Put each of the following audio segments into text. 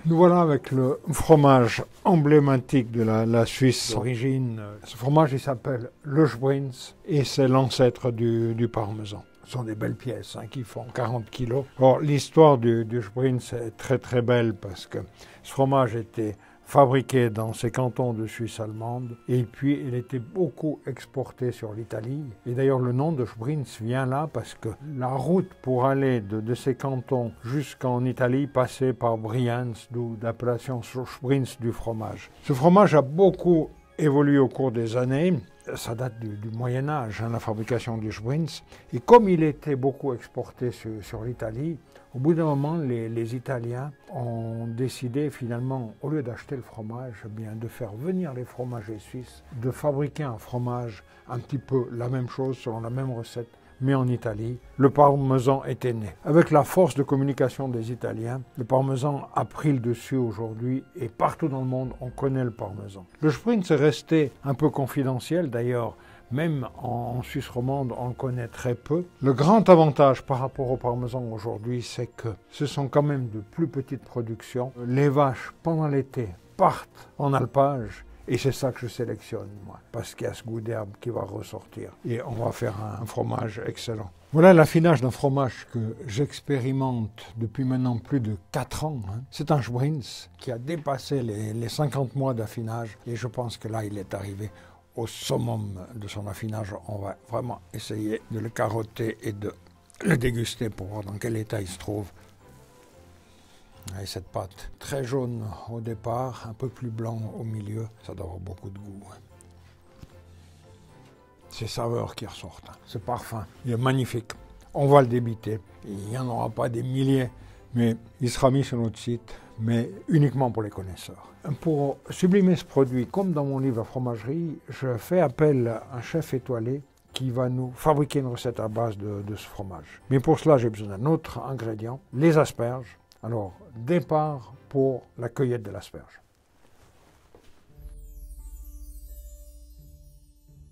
Nous voilà avec le fromage emblématique de la Suisse d'origine. Ce fromage, il s'appelle le Sbrinz et c'est l'ancêtre du parmesan. Ce sont des belles pièces qui font 40 kilos. Or, l'histoire du Sbrinz est très très belle parce que ce fromage était fabriqué dans ces cantons de Suisse allemande et puis il était beaucoup exporté sur l'Italie. Et d'ailleurs le nom de Sbrinz vient là parce que la route pour aller de ces cantons jusqu'en Italie passait par Brienz, d'où l'appellation Sbrinz du fromage. Ce fromage a beaucoup évolué au cours des années. Ça date du Moyen-Âge, la fabrication du Sbrinz. Et comme il était beaucoup exporté sur l'Italie, au bout d'un moment, les Italiens ont décidé finalement, au lieu d'acheter le fromage, bien de faire venir les fromagers suisses, de fabriquer un fromage un petit peu la même chose, selon la même recette, mais en Italie. Le parmesan était né. Avec la force de communication des Italiens, le parmesan a pris le dessus aujourd'hui et partout dans le monde, on connaît le parmesan. Le Sbrinz est resté un peu confidentiel d'ailleurs. Même en Suisse romande, on le connaît très peu. Le grand avantage par rapport au parmesan aujourd'hui, c'est que ce sont quand même de plus petites productions. Les vaches, pendant l'été, partent en alpage et c'est ça que je sélectionne, moi, parce qu'il y a ce goût d'herbe qui va ressortir. Et on va faire un fromage excellent. Voilà l'affinage d'un fromage que j'expérimente depuis maintenant plus de 4 ans. C'est un Sbrinz qui a dépassé les 50 mois d'affinage et je pense que là, il est arrivé au summum de son affinage. On va vraiment essayer de le carotter et de le déguster pour voir dans quel état il se trouve. Et cette pâte très jaune au départ, un peu plus blanc au milieu, ça doit avoir beaucoup de goût. Ces saveurs qui ressortent, ce parfum, il est magnifique. On va le débiter. Il n'y en aura pas des milliers, mais il sera mis sur notre site, mais uniquement pour les connaisseurs. Pour sublimer ce produit, comme dans mon livre La fromagerie, je fais appel à un chef étoilé qui va nous fabriquer une recette à base de ce fromage. Mais pour cela, j'ai besoin d'un autre ingrédient, les asperges. Alors, départ pour la cueillette de l'asperge.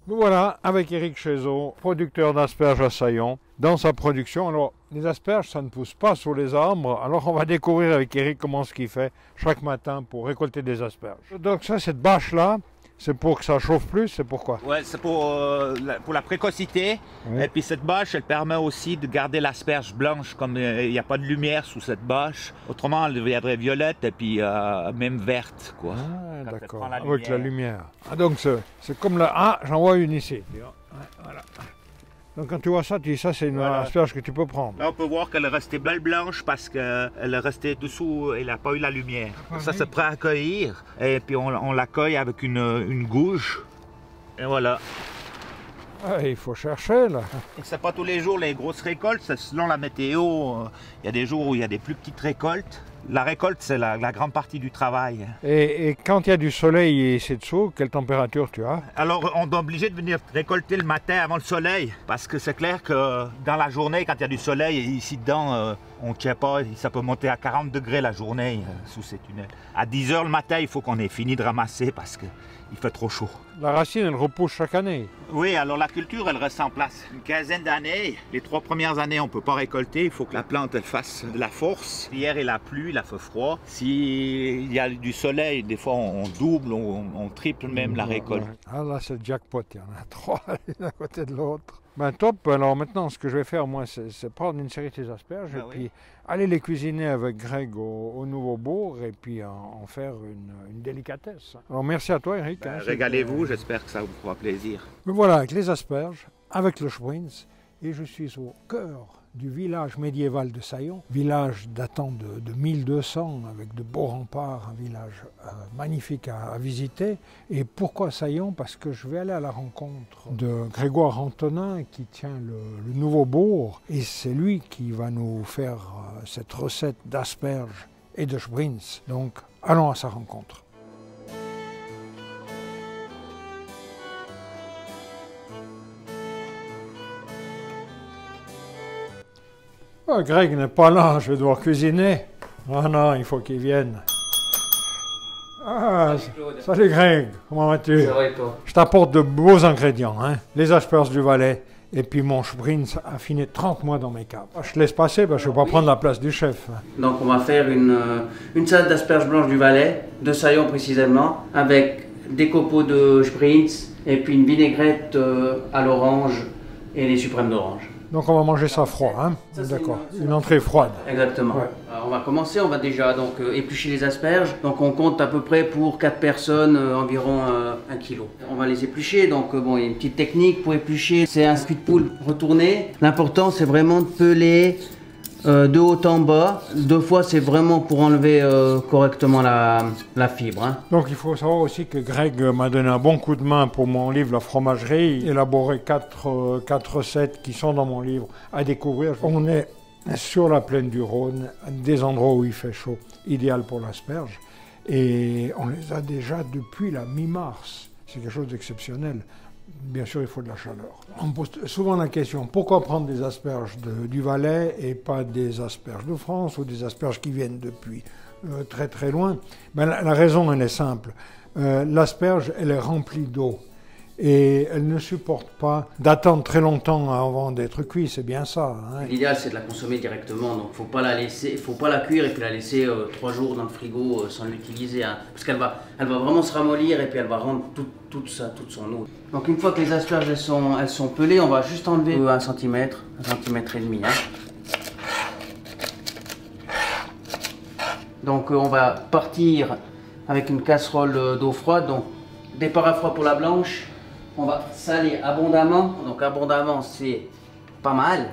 Nous voilà avec Éric Chezot, producteur d'asperges à Saillon, dans sa production. Alors, les asperges, ça ne pousse pas sur les arbres. Alors, on va découvrir avec Éric comment ce qu'il fait chaque matin pour récolter des asperges. Donc ça, cette bâche-là, c'est pour que ça chauffe plus, c'est pourquoi? Ouais, c'est pour la précocité. Oui. Et puis cette bâche, elle permet aussi de garder l'asperge blanche, comme il n'y a pas de lumière sous cette bâche. Autrement, elle deviendrait violette et puis même verte, quoi. Ah, d'accord, avec la lumière. Ah, donc c'est comme la... Ah, j'en vois une ici. Ouais, voilà. Donc quand tu vois ça, tu dis ça c'est une asperge que tu peux prendre. Là on peut voir qu'elle est restée belle blanche parce qu'elle est restée dessous, elle n'a pas eu la lumière. Ça c'est prêt à cueillir et puis on la cueille avec une gouge et voilà. Ah, il faut chercher là. C'est pas tous les jours les grosses récoltes, c'est selon la météo. Il y a des jours où il y a des plus petites récoltes. La récolte, c'est la grande partie du travail. Et quand il y a du soleil ici dessous, quelle température tu as? Alors, on est obligé de venir récolter le matin avant le soleil. Parce que c'est clair que dans la journée, quand il y a du soleil, ici dedans, on ne tient pas. Ça peut monter à 40 degrés la journée sous ces tunnels. À 10 h le matin, il faut qu'on ait fini de ramasser parce qu'il fait trop chaud. La racine, elle repousse chaque année? Oui, alors la culture, elle reste en place une quinzaine d'années. Les 3 premières années, on ne peut pas récolter. Il faut que la plante, elle fasse de la force. Hier, il a plu, il a fait froid. S'il y a du soleil, des fois, on double, on triple même la récolte. Ah là, c'est le jackpot. Il y en a 3 l'une à côté de l'autre. Ben top, alors maintenant ce que je vais faire moi c'est prendre une série de ces asperges et puis aller les cuisiner avec Greg au Nouveau-Bourg et puis en faire une délicatesse. Alors merci à toi Éric. Régalez-vous, j'espère que ça vous fera plaisir. Me voilà avec les asperges, avec le Sbrinz et je suis au cœur du village médiéval de Saillon, village datant de 1200 avec de beaux remparts, un village magnifique à visiter. Et pourquoi Saillon? Parce que je vais aller à la rencontre de Grégoire Antonin qui tient le Nouveau-Bourg et c'est lui qui va nous faire cette recette d'asperges et de Sbrinz. Donc allons à sa rencontre. Oh, Greg n'est pas là, je vais devoir cuisiner. Ah non, il faut qu'il vienne. Ah, salut Greg, comment vas-tu? Ça va et toi? Je t'apporte de beaux ingrédients, hein. Les asperges du Valais Et puis mon Sprinz a fini 30 mois dans mes caves. Je laisse passer parce que je ne vais pas prendre la place du chef. Donc on va faire une salade d'asperges blanches du Valais, de Saillon précisément, avec des copeaux de Sprinz et puis une vinaigrette à l'orange et les suprêmes d'orange. Donc on va manger ça froid, hein? D'accord. Une entrée froide. Exactement. Ouais. Alors, on va commencer, on va déjà donc éplucher les asperges. Donc on compte à peu près pour 4 personnes environ 1 kg. On va les éplucher, donc bon, il y a une petite technique pour éplucher, c'est un cul de poule retourné. L'important c'est vraiment de peler de haut en bas. 2 fois c'est vraiment pour enlever correctement la fibre. Hein. Donc il faut savoir aussi que Greg m'a donné un bon coup de main pour mon livre La fromagerie, élaborer 4 recettes qui sont dans mon livre à découvrir. On est sur la plaine du Rhône, des endroits où il fait chaud, idéal pour l'asperge, et on les a déjà depuis la mi-mars. C'est quelque chose d'exceptionnel. Bien sûr, il faut de la chaleur. On me pose souvent la question, pourquoi prendre des asperges du Valais et pas des asperges de France ou des asperges qui viennent depuis très très loin? Ben, la raison, elle est simple. L'asperge, elle est remplie d'eau et elle ne supporte pas d'attendre très longtemps avant d'être cuite, c'est bien ça. Hein. L'idéal, c'est de la consommer directement, donc faut pas la cuire et puis la laisser 3 jours dans le frigo sans l'utiliser, hein, parce qu'elle va vraiment se ramollir et puis elle va rendre toute son eau. Donc une fois que les asperges elles sont pelées, on va juste enlever 1 cm, 1,5 cm. Hein. Donc on va partir avec une casserole d'eau froide, donc départ à froid pour la blanche. On va saler abondamment, donc abondamment c'est pas mal.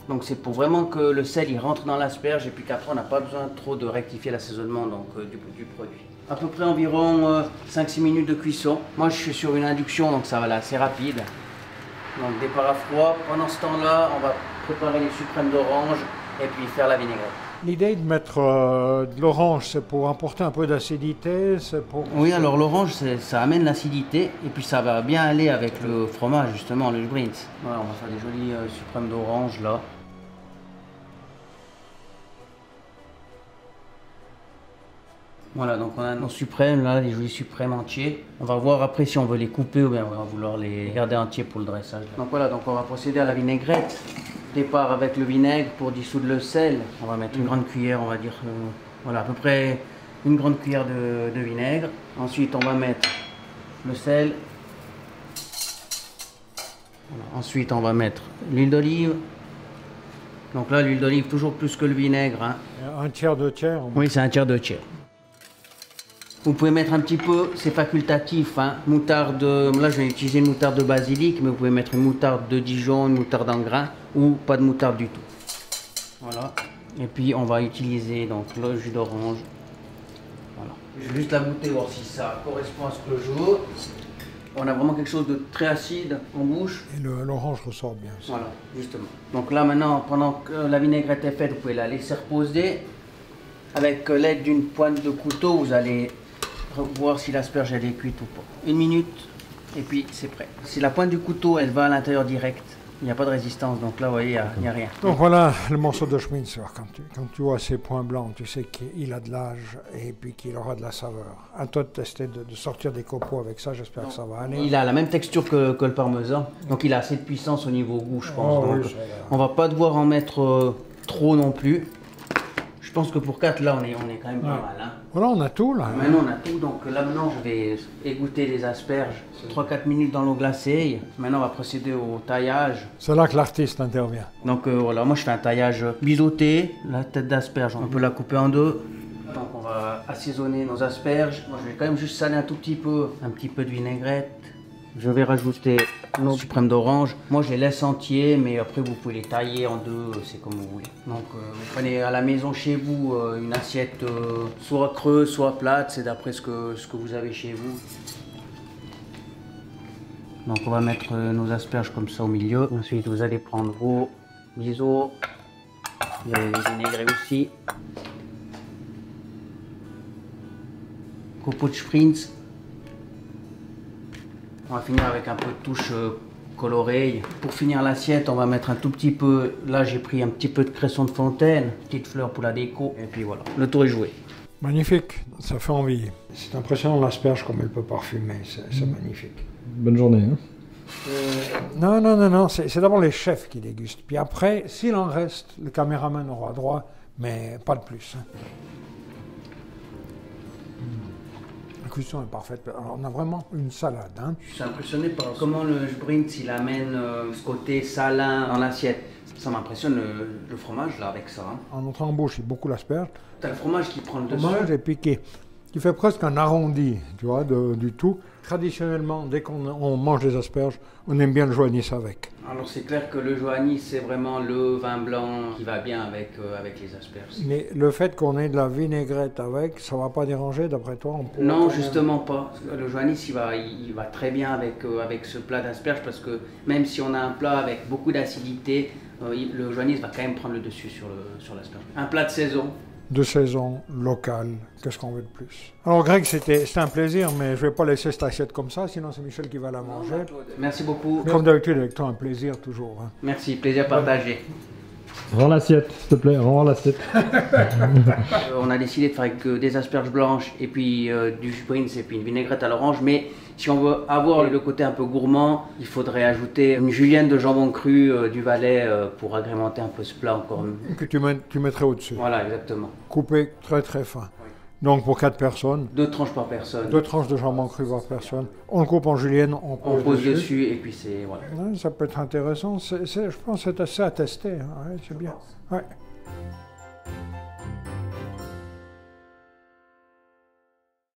Donc c'est pour vraiment que le sel il rentre dans l'asperge et puis qu'après on n'a pas besoin trop de rectifier l'assaisonnement du produit. À peu près environ 5-6 minutes de cuisson. Moi je suis sur une induction donc ça va aller assez rapide. Donc départ à froid. Pendant ce temps-là on va préparer les suprêmes d'orange et puis faire la vinaigrette. L'idée de mettre de l'orange, c'est pour apporter un peu d'acidité, c'est pour... Oui, alors l'orange, ça amène l'acidité et puis ça va bien aller avec le fromage, justement, le Sprinz. Voilà, on va faire des jolis suprêmes d'orange, là. Voilà, donc on a nos suprêmes, là, les jolis suprêmes entiers. On va voir après si on veut les couper ou bien on va vouloir les garder entiers pour le dressage. Donc voilà, donc on va procéder à la vinaigrette. Départ avec le vinaigre pour dissoudre le sel. On va mettre une grande cuillère, on va dire, voilà, à peu près une grande cuillère de vinaigre. Ensuite, on va mettre le sel. Voilà. Ensuite, on va mettre l'huile d'olive. Donc là, l'huile d'olive toujours plus que le vinaigre. Hein. Un tiers de tiers? Oui, c'est un tiers de tiers. Vous pouvez mettre un petit peu, c'est facultatif, hein. Moutarde, là je vais utiliser une moutarde de basilic, mais vous pouvez mettre une moutarde de Dijon, une moutarde en grain, ou pas de moutarde du tout. Voilà. Et puis on va utiliser donc le jus d'orange. Voilà. Je vais juste la goûter, voir si ça correspond à ce que je veux. On a vraiment quelque chose de très acide en bouche. Et l'orange ressort bien. Ça. Voilà, justement. Donc là maintenant, pendant que la vinaigrette est faite, vous pouvez la laisser reposer. Avec l'aide d'une pointe de couteau, vous allez voir si l'asperge elle est cuite ou pas. 1 minute et puis c'est prêt. Si la pointe du couteau elle va à l'intérieur direct, il n'y a pas de résistance, donc là vous voyez il n'y a rien. Donc voilà le morceau de Sprinz. Quand tu vois ces points blancs, tu sais qu'il a de l'âge et puis qu'il aura de la saveur. À toi de tester de sortir des copeaux avec ça, j'espère que ça va aller. Il a la même texture que le parmesan, donc il a assez de puissance au niveau goût je pense. Oh, donc, oui, on va pas devoir en mettre trop non plus. Je pense que pour 4 là on est quand même pas mal. Hein. Voilà, on a tout là. Maintenant on a tout, donc là maintenant je vais égoutter les asperges. 3-4 minutes dans l'eau glacée. Maintenant on va procéder au taillage. C'est là que l'artiste intervient. Donc voilà, moi je fais un taillage biseauté. La tête d'asperge, on peut la couper en 2. Donc on va assaisonner nos asperges. Moi je vais quand même juste saler un tout petit peu. Un petit peu de vinaigrette. Je vais rajouter nos suprêmes d'orange. Moi je les laisse entiers, mais après vous pouvez les tailler en 2, c'est comme vous voulez. Donc vous prenez à la maison chez vous une assiette soit creuse, soit plate, c'est d'après ce que vous avez chez vous. Donc on va mettre nos asperges comme ça au milieu. Ensuite vous allez prendre vos biseaux, vous allez les vinaigrer aussi. Copeaux de Sprinz. On va finir avec un peu de touche colorée. Pour finir l'assiette, on va mettre un tout petit peu, là j'ai pris un petit peu de cresson de fontaine, petite fleur pour la déco, et puis voilà, le tour est joué. Magnifique, ça fait envie. C'est impressionnant l'asperge comme elle peut parfumer, c'est magnifique. Bonne journée. Hein. Non, non, non, non, c'est d'abord les chefs qui dégustent. Puis après, s'il en reste, le caméraman aura droit, mais pas de plus. Hein. La cuisson est parfaite. Alors, on a vraiment une salade. Hein. Je suis impressionné par comment le Sbrinz il amène ce côté salin dans l'assiette. Ça m'impressionne le fromage là avec ça. Hein. En notre embauche, il y a beaucoup l'asperge. T'as le fromage qui prend le Le dessus. fromage est piqué, qui fait presque un arrondi, tu vois, du tout. Traditionnellement, dès qu'on mange des asperges, on aime bien le joanis avec. Alors c'est clair que le joanis c'est vraiment le vin blanc qui va bien avec les asperges. Mais le fait qu'on ait de la vinaigrette avec, ça va pas déranger d'après toi? Non, justement pas. Le joanis il va très bien avec ce plat d'asperges parce que même si on a un plat avec beaucoup d'acidité, le joanis va quand même prendre le dessus sur l'asperge. Un plat de saison. De saison, local, qu'est-ce qu'on veut de plus? Alors Greg, c'était un plaisir, mais je vais pas laisser cette assiette comme ça, sinon c'est Michel qui va la manger. Merci beaucoup. Comme d'habitude, avec toi, un plaisir toujours. Hein. Merci, plaisir partagé. Rends l'assiette, s'il te plaît, rends l'assiette. On a décidé de faire avec des asperges blanches et puis du Sbrinz et puis une vinaigrette à l'orange, mais si on veut avoir le côté un peu gourmand, il faudrait ajouter une julienne de jambon cru du Valais pour agrémenter un peu ce plat encore. Que tu mettrais au-dessus. Voilà, exactement. Coupé très très fin. Donc pour 4 personnes, 2 tranches par personne. 2 tranches de jambon cru par personne. On le coupe en julienne, on pose dessus et puis c'est... Voilà. Ouais, ça peut être intéressant. Je pense que c'est assez à tester. Hein. Ouais, c'est bien. Ouais.